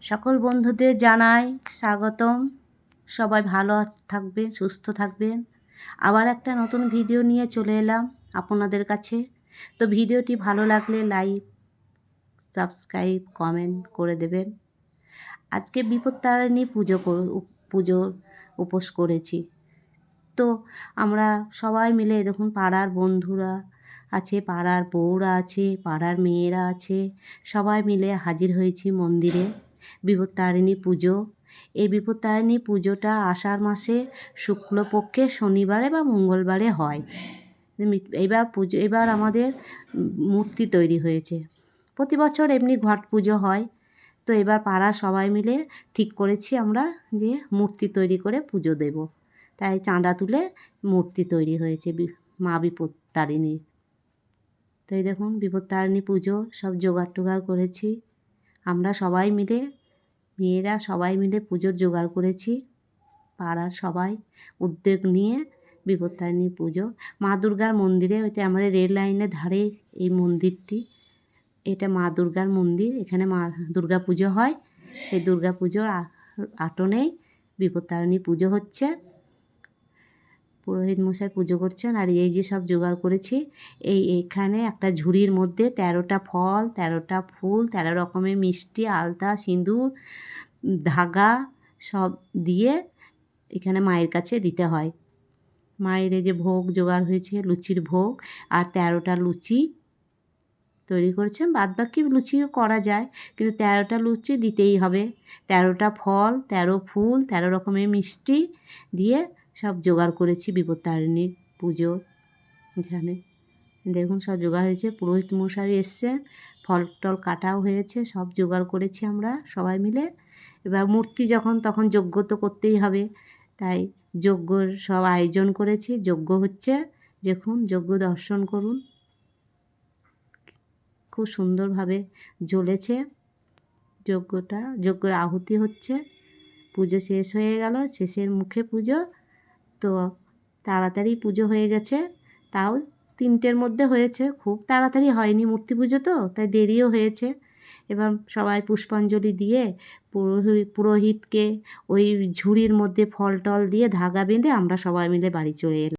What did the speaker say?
সকল বন্ধুদের জানাই স্বাগতম। সবাই ভালো থাকবেন, সুস্থ থাকবেন। আবার একটা নতুন ভিডিও নিয়ে চলে এলাম আপনাদের কাছে। তো ভিডিওটি ভালো লাগলে লাইক, সাবস্ক্রাইব, কমেন্ট করে দেবেন। আজকে বিপত্তারিণী পুজোর উপোস করেছি। তো আমরা সবাই মিলে দেখুন, পাড়ার বন্ধুরা আছে, পাড়ার বউরা আছে, পাড়ার মেয়েরা আছে, সবাই মিলে হাজির হয়েছি মন্দিরে। বিপত্তারিণী পুজো, এই বিপত্তারিণী পুজোটা আষাঢ় মাসে শুক্লপক্ষে শনিবারে বা মঙ্গলবারে হয়। এবার আমাদের মূর্তি তৈরি হয়েছে। প্রতি বছর এমনি ঘট পুজো হয়, তো এবার পাড়ার সবাই মিলে ঠিক করেছি আমরা যে মূর্তি তৈরি করে পুজো দেব। তাই চাঁদা তুলে মূর্তি তৈরি হয়েছে মা বিপত্তারিণীর। তো এই দেখুন, বিপত্তারিণী পুজো সব জোগাড় টোগাড় করেছি আমরা সবাই মিলে, মেয়েরা সবাই মিলে পুজোর জোগাড় করেছি। পাড়ার সবাই উদ্যোগ নিয়ে বিপত্তারিণী পুজো, মা দুর্গার মন্দিরে, ওইটা আমাদের রেল লাইনের ধারে এই মন্দিরটি। এটা মা দুর্গার মন্দির, এখানে মা দুর্গা পুজো হয়। এই দুর্গা পুজোর আটনেই বিপত্তারিণী পুজো হচ্ছে। পুরোহিত মশাই পুজো করছেন। আর এই যে সব জোগাড় করেছি, এইখানে একটা ঝুড়ির মধ্যে 13টা ফল, 13টা ফুল, 13 রকমের মিষ্টি, আলতা, সিঁদুর, ধাগা সব দিয়ে এখানে মায়ের কাছে দিতে হয়। মায়ের এই যে ভোগ জোগাড় হয়েছে, লুচির ভোগ, আর 13টা লুচি তৈরি করেছেন। বাদবাকি লুচিও করা যায়, কিন্তু 13টা লুচি দিতেই হবে। 13টা ফল, 13 ফুল, 13 রকমের মিষ্টি দিয়ে সব জোগাড় করেছি বিপত্তারিণীর পুজো। এখানে দেখুন সব জোগাড় হয়েছে, পুরোহিত মশাই এসছে, ফল টল কাটাও হয়েছে, সব জোগাড় করেছি আমরা সবাই মিলে। এবার মূর্তি তখন যজ্ঞ তো করতেই হবে, তাই যজ্ঞর সব আয়োজন করেছি। যজ্ঞ হচ্ছে, দেখুন যজ্ঞ দর্শন করুন, খুব সুন্দরভাবে জ্বলেছে যজ্ঞের আহুতি হচ্ছে। পুজো শেষ হয়ে গেল, শেষের মুখে পুজো। তো তাড়াতাড়ি পুজো হয়ে গেছে, তাও 3টের মধ্যে হয়েছে, খুব তাড়াতাড়ি হয়নি, মূর্তি পুজো তো, তাই দেরিও হয়েছে। এবার সবাই পুষ্পাঞ্জলি দিয়ে পুরোহিতকে ওই ঝুড়ির মধ্যে ফল টল দিয়ে ধাগা বেঁধে আমরা সবাই মিলে বাড়ি চলে এলাম।